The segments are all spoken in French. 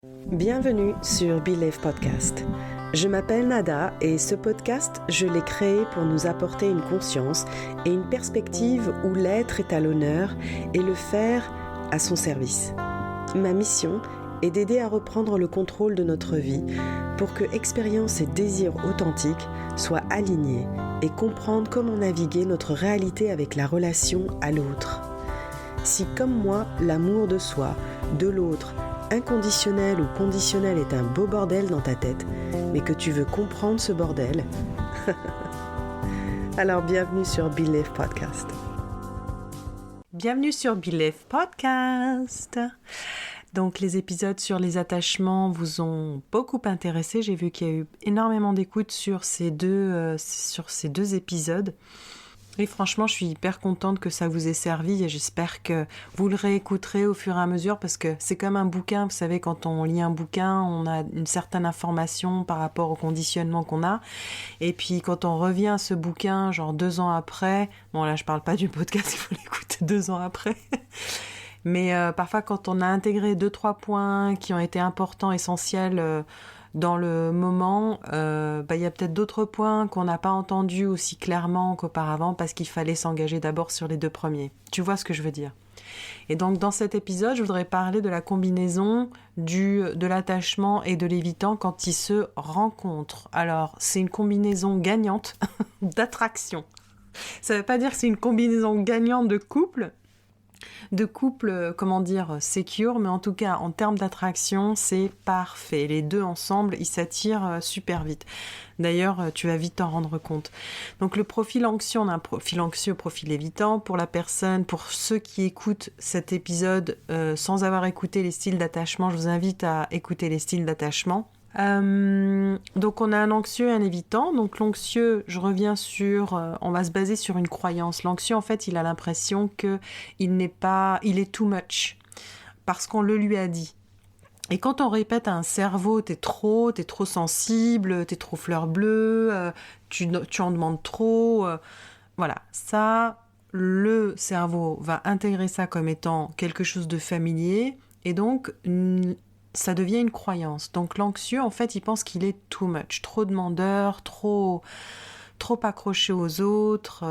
Bienvenue sur Believe Podcast. Je m'appelle Nada et ce podcast, je l'ai créé pour nous apporter une conscience et une perspective où l'être est à l'honneur et le faire à son service. Ma mission est d'aider à reprendre le contrôle de notre vie pour que expérience et désir authentiques soient alignés et comprendre comment naviguer notre réalité avec la relation à l'autre. Si comme moi, l'amour de soi, de l'autre, inconditionnel ou conditionnel est un beau bordel dans ta tête, mais que tu veux comprendre ce bordel, alors bienvenue sur Believe Podcast. Bienvenue sur Believe Podcast. Donc les épisodes sur les attachements vous ont beaucoup intéressé. J'ai vu qu'il y a eu énormément d'écoutes sur ces deux épisodes. Et franchement, je suis hyper contente que ça vous ait servi et j'espère que vous le réécouterez au fur et à mesure parce que c'est comme un bouquin. Vous savez, quand on lit un bouquin, on a une certaine information par rapport au conditionnement qu'on a. Et puis, quand on revient à ce bouquin, genre 2 ans après, bon là, je parle pas du podcast, il faut l'écouter 2 ans après. Mais parfois, quand on a intégré 2-3 points qui ont été importants, essentiels dans le moment, y a peut-être d'autres points qu'on n'a pas entendus aussi clairement qu'auparavant parce qu'il fallait s'engager d'abord sur les 2 premiers. Tu vois ce que je veux dire? Et donc, dans cet épisode, je voudrais parler de la combinaison de l'attachement et de l'évitant quand ils se rencontrent. Alors, c'est une combinaison gagnante d'attraction. Ça ne veut pas dire que c'est une combinaison gagnante de couple, secure, mais en tout cas, en termes d'attraction, c'est parfait. Les deux ensemble, ils s'attirent super vite. D'ailleurs, tu vas vite t'en rendre compte. Donc, le profil anxieux, on a un profil anxieux, profil évitant. Pour ceux qui écoutent cet épisode sans avoir écouté les styles d'attachement, je vous invite à écouter les styles d'attachement. Donc on a un anxieux et un évitant. Donc l'anxieux, je reviens on va se baser sur une croyance. L'anxieux, en fait, il a l'impression que il est too much parce qu'on le lui a dit. Et quand on répète à un cerveau, t'es trop sensible, t'es trop fleur bleue, tu en demandes trop, voilà, ça, le cerveau va intégrer ça comme étant quelque chose de familier et donc ça devient une croyance. Donc l'anxieux, en fait, il pense qu'il est too much, trop demandeur, trop accroché aux autres.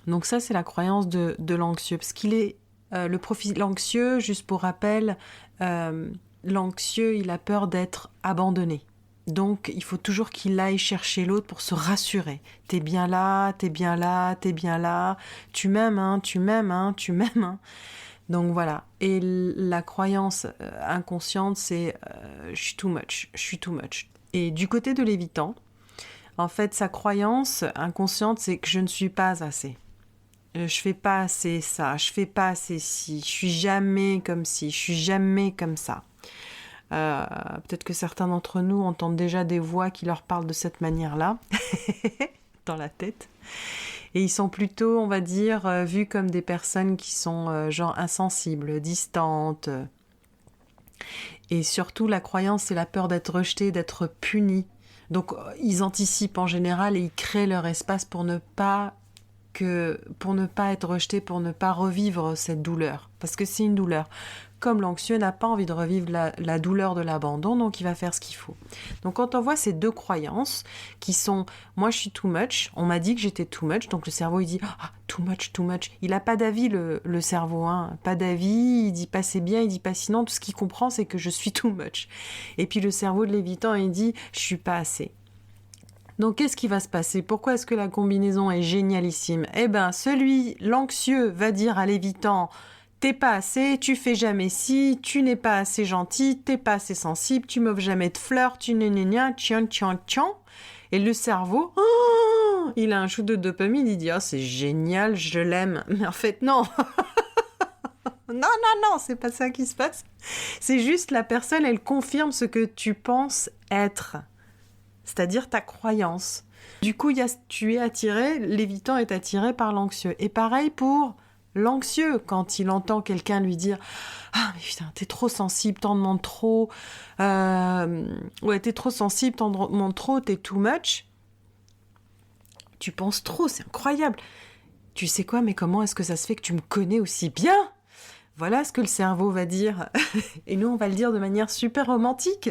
Donc ça, c'est la croyance de l'anxieux. Parce qu'il est le profil anxieux, juste pour rappel, l'anxieux, il a peur d'être abandonné. Donc, il faut toujours qu'il aille chercher l'autre pour se rassurer. T'es bien là, t'es bien là, t'es bien là. Tu m'aimes, hein, tu m'aimes, hein, tu m'aimes, hein. Donc voilà, et la croyance inconsciente, c'est je suis too much. Et du côté de l'évitant, en fait, sa croyance inconsciente, c'est que je ne suis pas assez. Je fais pas assez ça, je fais pas assez ci, je suis jamais comme ci, je suis jamais comme ça. Peut-être que certains d'entre nous entendent déjà des voix qui leur parlent de cette manière-là, dans la tête. Et ils sont plutôt, on va dire, vus comme des personnes qui sont genre insensibles, distantes. Et surtout, la croyance, c'est la peur d'être rejeté, d'être puni. Donc, ils anticipent en général et ils créent leur espace pour ne pas être rejeté, pour ne pas revivre cette douleur. Parce que c'est une douleur. Comme l'anxieux n'a pas envie de revivre la douleur de l'abandon, donc il va faire ce qu'il faut. Donc quand on voit ces 2 croyances qui sont « moi je suis too much », on m'a dit que j'étais too much, donc le cerveau il dit « ah, too much ». Il n'a pas d'avis le cerveau, hein. Pas d'avis, il dit pas c'est bien, il dit pas sinon, tout ce qu'il comprend c'est que je suis too much. Et puis le cerveau de l'évitant il dit « je suis pas assez ». Donc, qu'est-ce qui va se passer? Pourquoi est-ce que la combinaison est génialissime? Eh ben, l'anxieux va dire à l'évitant « t'es pas assez, tu fais jamais ci, tu n'es pas assez gentil, t'es pas assez sensible, tu m'offres jamais de fleurs, tu tchian. » Et le cerveau, il a un shoot de dopamine, il dit « oh, c'est génial, je l'aime. » Mais en fait, non. Non, c'est pas ça qui se passe. C'est juste la personne, elle confirme ce que tu penses être. C'est-à-dire ta croyance. Du coup, l'évitant est attiré par l'anxieux. Et pareil pour l'anxieux, quand il entend quelqu'un lui dire « ah, mais putain, t'es trop sensible, t'en demandes trop. T'es trop sensible, t'en demandes trop, t'es too much. » Tu penses trop, c'est incroyable. Tu sais quoi, mais comment est-ce que ça se fait que tu me connais aussi bien ? Voilà ce que le cerveau va dire. Et nous, on va le dire de manière super romantique.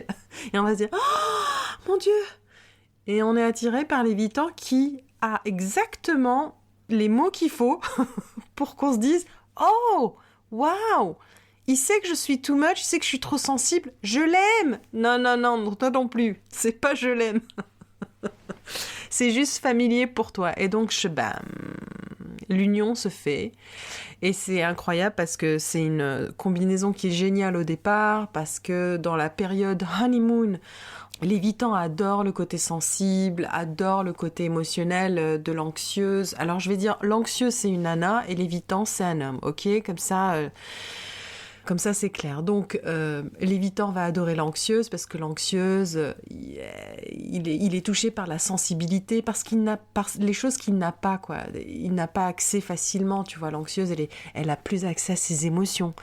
Et on va se dire, oh mon Dieu! Et on est attiré par l'évitant qui a exactement les mots qu'il faut pour qu'on se dise, oh, waouh! Il sait que je suis too much, il sait que je suis trop sensible, je l'aime! Non, non, non, toi non plus. C'est pas je l'aime. C'est juste familier pour toi. Et donc, bam, l'union se fait. Et c'est incroyable parce que c'est une combinaison qui est géniale au départ, parce que dans la période honeymoon, l'évitant adore le côté sensible, adore le côté émotionnel de l'anxieuse. Alors je vais dire, l'anxieuse c'est une nana et l'évitant c'est un homme, ok? Comme ça, c'est clair. Donc, l'évitant va adorer l'anxieuse parce que l'anxieuse, il est touché par la sensibilité, par les choses qu'il n'a pas, quoi. Il n'a pas accès facilement, tu vois. L'anxieuse, elle a plus accès à ses émotions.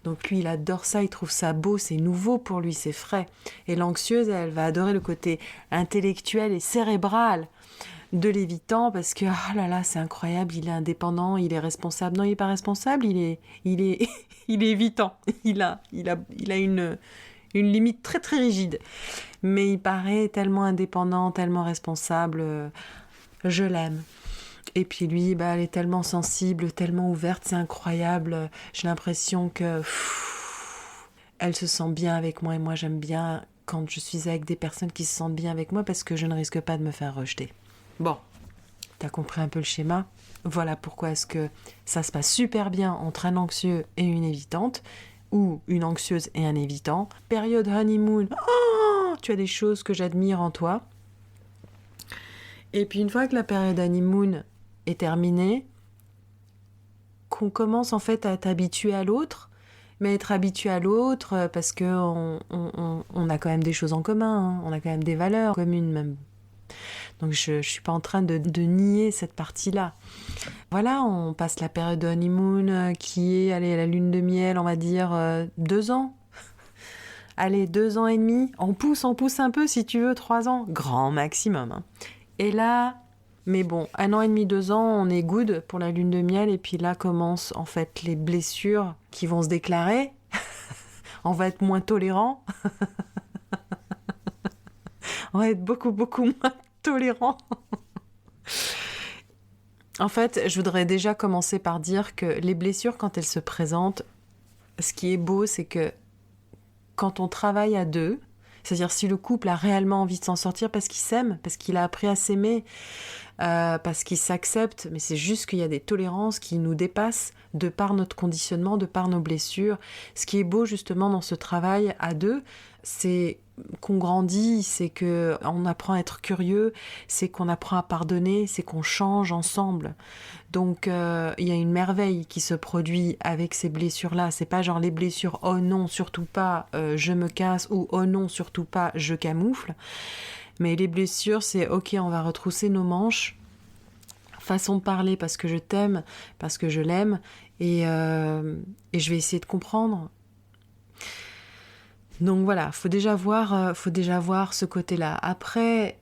Donc, lui, il adore ça, il trouve ça beau, c'est nouveau pour lui, c'est frais. Et l'anxieuse, elle va adorer le côté intellectuel et cérébral de l'évitant parce que, oh là là, c'est incroyable, il est indépendant, il est responsable. Non, il n'est pas responsable, il est il est évitant. Il a une limite très très rigide. Mais il paraît tellement indépendant, tellement responsable. Je l'aime. Et puis lui, elle est tellement sensible, tellement ouverte, c'est incroyable. J'ai l'impression que elle se sent bien avec moi et moi j'aime bien quand je suis avec des personnes qui se sentent bien avec moi parce que je ne risque pas de me faire rejeter. Bon, t'as compris un peu le schéma. Voilà pourquoi est-ce que ça se passe super bien entre un anxieux et une évitante, ou une anxieuse et un évitant. Période honeymoon, oh, tu as des choses que j'admire en toi. Et puis une fois que la période honeymoon est terminée, qu'on commence en fait à être habitué à l'autre, mais être habitué à l'autre parce qu'on a quand même des choses en commun, hein, on a quand même des valeurs communes même. Donc je ne suis pas en train de nier cette partie-là. Voilà, on passe la période de honeymoon qui est, allez, la lune de miel, on va dire 2 ans. Allez, 2 ans et demi. On pousse un peu si tu veux, 3 ans. Grand maximum. Hein. Et là, mais bon, 1 an et demi, 2 ans, on est good pour la lune de miel. Et puis là commencent en fait les blessures qui vont se déclarer. On va être moins tolérant. On va être beaucoup moins tolérant. En fait, je voudrais déjà commencer par dire que les blessures, quand elles se présentent, ce qui est beau, c'est que quand on travaille à deux, c'est-à-dire si le couple a réellement envie de s'en sortir parce qu'il s'aime, parce qu'il a appris à s'aimer, parce qu'il s'accepte, mais c'est juste qu'il y a des tolérances qui nous dépassent de par notre conditionnement, de par nos blessures. Ce qui est beau justement dans ce travail à deux, c'est qu'on grandit, c'est qu'on apprend à être curieux, c'est qu'on apprend à pardonner, c'est qu'on change ensemble. Donc il y a une merveille qui se produit avec ces blessures-là. C'est pas genre les blessures « oh non, surtout pas, je me casse » ou « oh non, surtout pas, je camoufle ». Mais les blessures, c'est « ok, on va retrousser nos manches ». Façon de parler parce que je t'aime, parce que je l'aime, et je vais essayer de comprendre. Donc voilà, faut déjà voir ce côté-là. Après,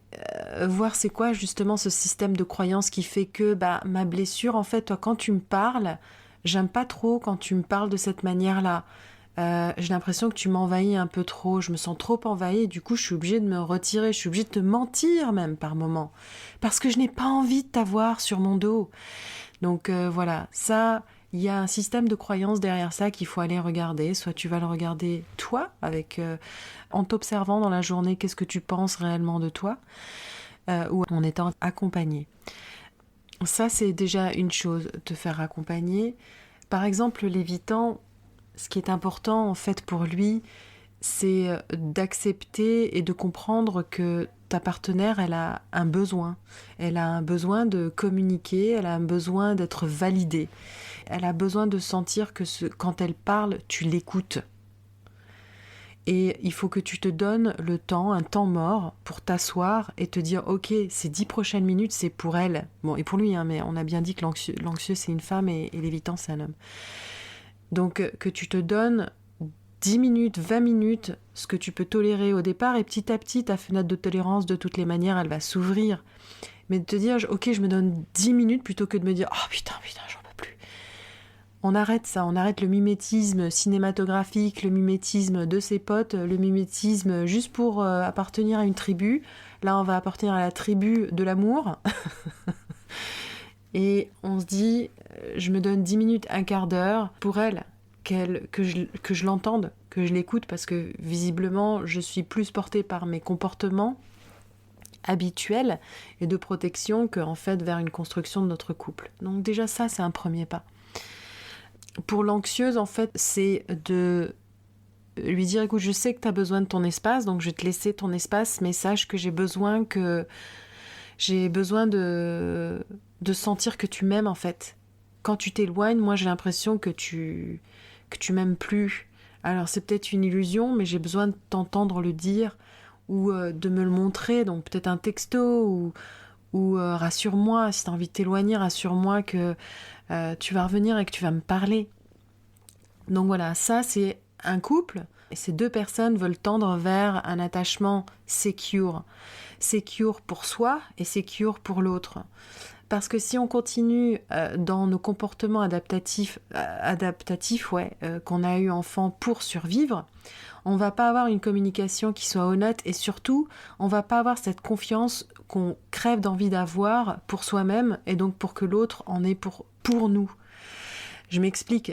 voir c'est quoi justement ce système de croyance qui fait que ma blessure, en fait, toi, quand tu me parles, j'aime pas trop quand tu me parles de cette manière-là. J'ai l'impression que tu m'envahis un peu trop, je me sens trop envahie, et du coup je suis obligée de me retirer, je suis obligée de te mentir même par moments, parce que je n'ai pas envie de t'avoir sur mon dos. Donc voilà, ça, il y a un système de croyance derrière ça qu'il faut aller regarder. Soit tu vas le regarder toi, en t'observant dans la journée, qu'est-ce que tu penses réellement de toi, ou en étant accompagné. Ça, c'est déjà une chose, te faire accompagner. Par exemple, l'évitant, ce qui est important en fait pour lui, c'est d'accepter et de comprendre que ta partenaire, elle a un besoin. Elle a un besoin de communiquer, elle a un besoin d'être validée. Elle a besoin de sentir que quand elle parle, tu l'écoutes. Et il faut que tu te donnes le temps, un temps mort, pour t'asseoir et te dire « Ok, ces 10 prochaines minutes, c'est pour elle. » Bon, et pour lui, hein, mais on a bien dit que l'anxieux, c'est une femme et l'évitant, c'est un homme. Donc, que tu te donnes 10 minutes, 20 minutes, ce que tu peux tolérer au départ, et petit à petit, ta fenêtre de tolérance, de toutes les manières, elle va s'ouvrir. Mais de te dire « Ok, je me donne 10 minutes » plutôt que de me dire « Oh putain, j'en peux plus. » On arrête ça, on arrête le mimétisme cinématographique, le mimétisme de ses potes, le mimétisme juste pour appartenir à une tribu. Là, on va appartenir à la tribu de l'amour. Et on se dit, je me donne 10 minutes, un quart d'heure pour elle, que je l'entende, que je l'écoute, parce que visiblement, je suis plus portée par mes comportements habituels et de protection qu'en fait vers une construction de notre couple. Donc déjà ça, c'est un premier pas. Pour l'anxieuse, en fait, c'est de lui dire, écoute, je sais que tu as besoin de ton espace, donc je vais te laisser ton espace, mais sache que j'ai besoin de sentir que tu m'aimes, en fait. Quand tu t'éloignes, moi, j'ai l'impression que tu m'aimes plus. Alors, c'est peut-être une illusion, mais j'ai besoin de t'entendre le dire ou de me le montrer, donc peut-être un texto ou rassure-moi, si tu as envie de t'éloigner, rassure-moi que tu vas revenir et que tu vas me parler. Donc voilà, ça c'est un couple, et ces deux personnes veulent tendre vers un attachement secure. Secure pour soi et secure pour l'autre. Parce que si on continue dans nos comportements adaptatifs qu'on a eu enfant pour survivre, on va pas avoir une communication qui soit honnête et surtout, on va pas avoir cette confiance qu'on crève d'envie d'avoir pour soi-même et donc pour que l'autre en ait pour nous. Je m'explique.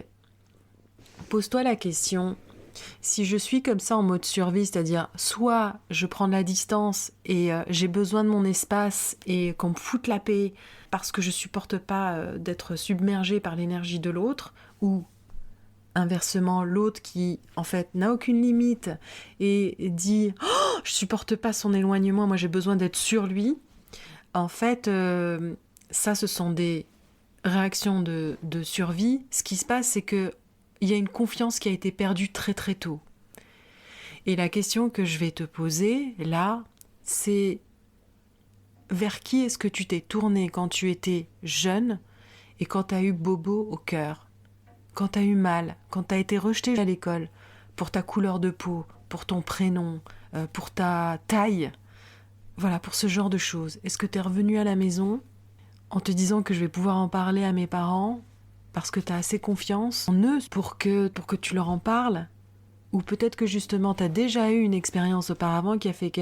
Pose-toi la question, si je suis comme ça en mode survie, c'est-à-dire soit je prends de la distance et j'ai besoin de mon espace et qu'on me foute la paix parce que je supporte pas d'être submergée par l'énergie de l'autre, ou inversement l'autre qui en fait n'a aucune limite et dit oh, je supporte pas son éloignement, moi j'ai besoin d'être sur lui. En fait, ça ce sont des réactions de survie. Ce qui se passe, c'est que il y a une confiance qui a été perdue très très tôt. Et la question que je vais te poser là, c'est vers qui est-ce que tu t'es tourné quand tu étais jeune et quand tu as eu bobo au cœur, quand tu as eu mal, quand tu as été rejeté à l'école pour ta couleur de peau, pour ton prénom, pour ta taille, voilà, pour ce genre de choses. Est-ce que tu es revenu à la maison en te disant que je vais pouvoir en parler à mes parents parce que tu as assez confiance en eux pour que tu leur en parles? Ou peut-être que justement tu as déjà eu une expérience auparavant qui a fait que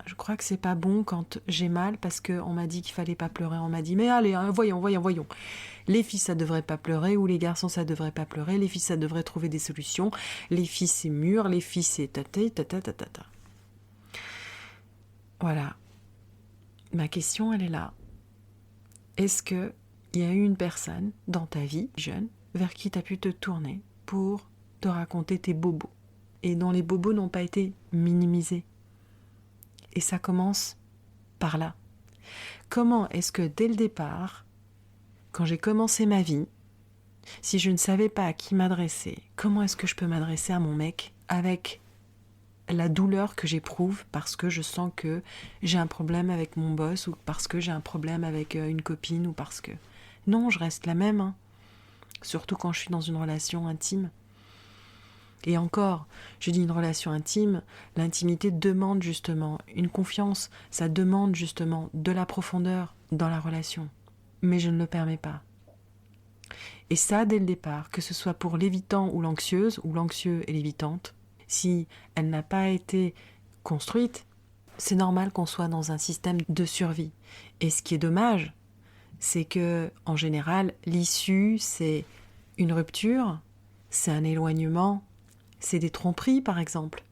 je crois que c'est pas bon quand j'ai mal parce qu'on m'a dit qu'il fallait pas pleurer. On m'a dit mais allez, voyons. Les filles ça devrait pas pleurer ou les garçons ça devrait pas pleurer. Les filles ça devrait trouver des solutions. Les filles c'est mûr, les filles c'est tata. Voilà. Ma question elle est là. Est-ce que il y a eu une personne dans ta vie, jeune, vers qui tu as pu te tourner pour te raconter tes bobos et dont les bobos n'ont pas été minimisés? Et ça commence par là. Comment est-ce que dès le départ, quand j'ai commencé ma vie, si je ne savais pas à qui m'adresser, comment est-ce que je peux m'adresser à mon mec avec la douleur que j'éprouve parce que je sens que j'ai un problème avec mon boss ou parce que j'ai un problème avec une copine ou parce que... Non, je reste la même, hein. Surtout quand je suis dans une relation intime. Et encore, je dis une relation intime, l'intimité demande justement une confiance, ça demande justement de la profondeur dans la relation. Mais je ne le permets pas. Et ça, dès le départ, que ce soit pour l'évitant ou l'anxieuse, ou l'anxieux et l'évitante, si elle n'a pas été construite, c'est normal qu'on soit dans un système de survie. Et ce qui est dommage, c'est que, en général, l'issue, c'est une rupture, c'est un éloignement, c'est des tromperies, par exemple,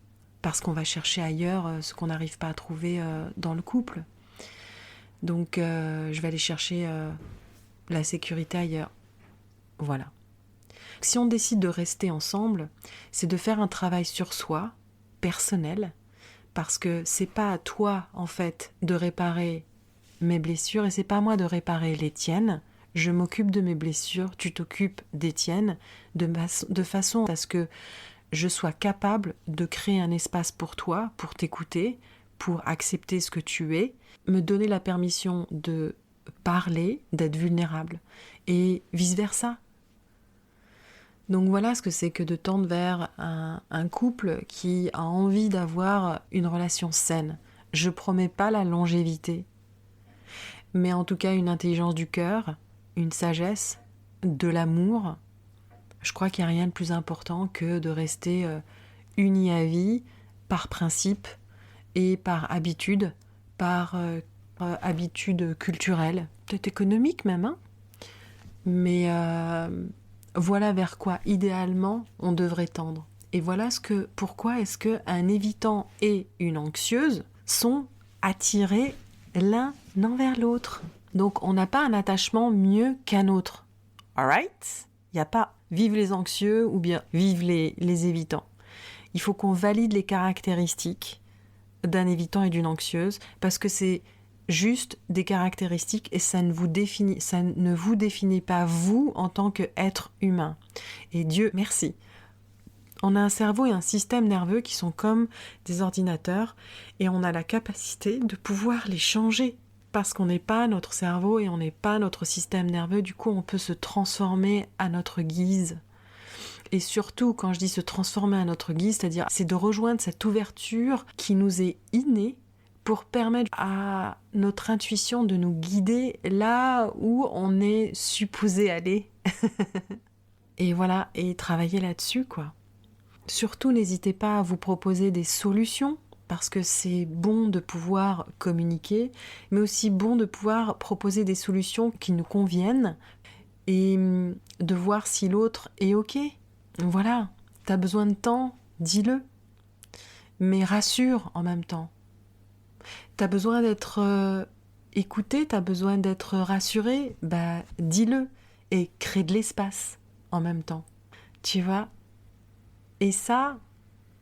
parce qu'on va chercher ailleurs ce qu'on n'arrive pas à trouver dans le couple. Donc, je vais aller chercher la sécurité ailleurs. Voilà. Si on décide de rester ensemble, c'est de faire un travail sur soi, personnel, parce que c'est pas à toi, en fait, de réparer mes blessures et c'est pas à moi de réparer les tiennes. Je m'occupe de mes blessures, tu t'occupes des tiennes, de façon à ce que je sois capable de créer un espace pour toi, pour t'écouter, pour accepter ce que tu es, me donner la permission de parler, d'être vulnérable, et vice-versa. Donc voilà ce que c'est que de tendre vers un couple qui a envie d'avoir une relation saine. Je promets pas la longévité, mais en tout cas une intelligence du cœur, une sagesse, de l'amour, Je crois qu'il n'y a rien de plus important que de rester unis à vie par principe et par habitude, par habitude culturelle, peut-être économique même, hein. Mais voilà vers quoi, idéalement, on devrait tendre. Et voilà pourquoi est-ce qu'un évitant et une anxieuse sont attirés l'un envers l'autre. Donc, on n'a pas un attachement mieux qu'un autre. Alright? Il n'y a pas vive les anxieux ou bien vive les évitants. Il faut qu'on valide les caractéristiques d'un évitant et d'une anxieuse parce que c'est juste des caractéristiques et ça ne vous définit pas vous en tant qu'être humain. Et Dieu merci. On a un cerveau et un système nerveux qui sont comme des ordinateurs et on a la capacité de pouvoir les changer parce qu'on n'est pas notre cerveau et on n'est pas notre système nerveux. Du coup, on peut se transformer à notre guise. Et surtout, quand je dis se transformer à notre guise, c'est-à-dire c'est de rejoindre cette ouverture qui nous est innée pour permettre à notre intuition de nous guider là où on est supposé aller. Et voilà, et travailler là-dessus, quoi. Surtout, n'hésitez pas à vous proposer des solutions, parce que c'est bon de pouvoir communiquer, mais aussi bon de pouvoir proposer des solutions qui nous conviennent et de voir si l'autre est OK. Voilà, t'as besoin de temps, dis-le. Mais rassure en même temps. T'as besoin d'être écouté, t'as besoin d'être rassuré, dis-le. Et crée de l'espace en même temps. Tu vois ? Et ça,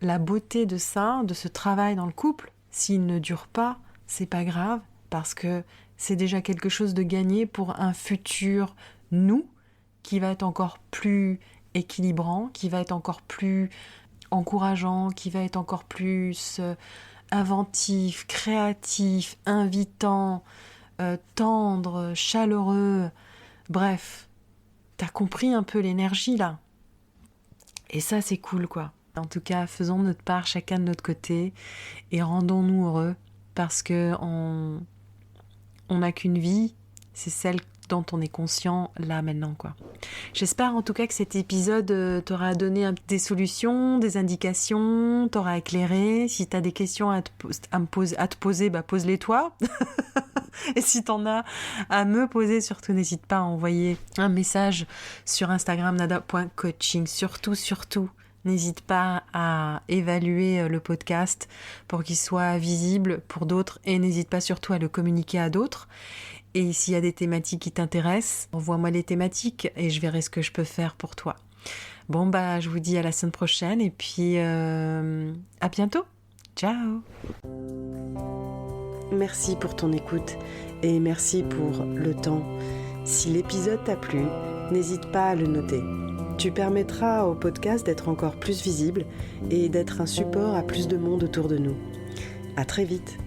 la beauté de ça, de ce travail dans le couple, s'il ne dure pas, c'est pas grave, parce que c'est déjà quelque chose de gagné pour un futur nous, qui va être encore plus équilibrant, qui va être encore plus encourageant, qui va être encore plus inventif, créatif, invitant, tendre, chaleureux. Bref, t'as compris un peu l'énergie là. Et ça, c'est cool, quoi. En tout cas, faisons notre part chacun de notre côté et rendons-nous heureux parce que on n'a qu'une vie, c'est celle dont on est conscient là maintenant, quoi. J'espère en tout cas que cet épisode t'aura donné des solutions, des indications, t'aura éclairé. Si t'as des questions à te poser, pose-les toi. Et si t'en as à me poser, surtout n'hésite pas à envoyer un message sur Instagram nada.coaching. Surtout, n'hésite pas à évaluer le podcast pour qu'il soit visible pour d'autres et n'hésite pas surtout à le communiquer à d'autres. Et s'il y a des thématiques qui t'intéressent, envoie-moi les thématiques et je verrai ce que je peux faire pour toi. Bon, je vous dis à la semaine prochaine et puis à bientôt. Ciao. Merci pour ton écoute et merci pour le temps. Si l'épisode t'a plu, n'hésite pas à le noter. Tu permettras au podcast d'être encore plus visible et d'être un support à plus de monde autour de nous. À très vite.